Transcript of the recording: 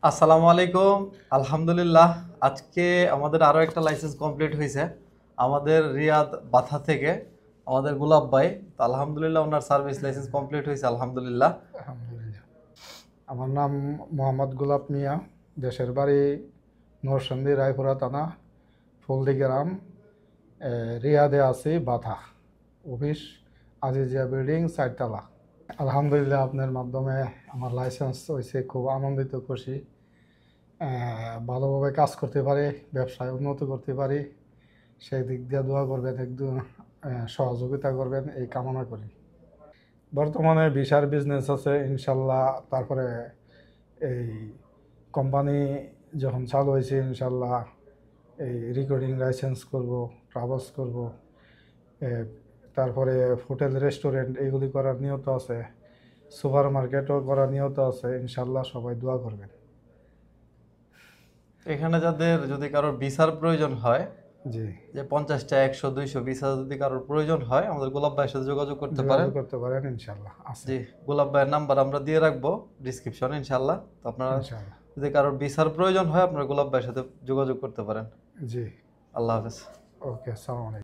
আসসালামু আলাইকুম। আলহামদুলিল্লাহ, আজকে আমাদের আরো একটা লাইসেন্স কমপ্লিট হয়েছে আমাদের রিয়াদ বাথা থেকে আমাদের গোলাপ ভাই। তো আলহামদুলিল্লাহ ওনার সার্ভিস লাইসেন্স কমপ্লিট হয়েছে আলহামদুলিল্লাহ। আলহামদুলিল্লাহ। আমার নাম মোহাম্মদ গোলাপ মিয়া। দেশের বাড়ি নরসিংদী রায়পুরা থানা ফুলদি গ্রাম। রিয়াদে আছি বাথা। অফিস আজিজিয়া বিল্ডিং 4 তলা। আলহামদুলিল্লাহ, আপনার মাধ্যমে আমার লাইসেন্স হয়েছে, খুব আনন্দিত খুশি। ভালোভাবে কাজ করতে পারি, ব্যবসায় উন্নতি করতে পারি, সেই দিক দিয়ে দোয়া করবেন, একদম সহযোগিতা করবেন এই কামনা করি। বর্তমানে ভিসার বিজনেস আছে ইনশাল্লাহ। তারপরে এই কোম্পানি যখন চালু হয়েছে ইনশাল্লাহ এই রেকর্ডিং লাইসেন্স করব, ট্রাভেলস করব, তারপরে হোটেল রেস্টুরেন্ট এগুলি করার নিয়ত আছে, সুপার মার্কেটও করার নিয়ত আছে। ইনশাল্লাহ সবাই দোয়া করবেন। এখানে যাদের যদি কারোর ভিসার প্রয়োজন হয়, জি, যে 50টা 100 200 ভিসা যদি কারোর প্রয়োজন হয়, আমাদের গোলাপ ভাইয়ের সাথে যোগাযোগ করতে পারেন। যোগাযোগ করতে পারেন, ইনশাল্লাহ আছে। জি, গোলাপ ভাইয়ের নাম্বার আমরা দিয়ে রাখবো ডিসক্রিপশনে ইনশাল্লাহ। তো আপনারা ইনশাল্লাহ। যদি কারোর ভিসার প্রয়োজন হয়, আপনারা গোলাপ ভাইয়ের সাথে যোগাযোগ করতে পারেন। জি। আল্লাহ হাফেজ। ওকে, আসসালামু আলাইকুম।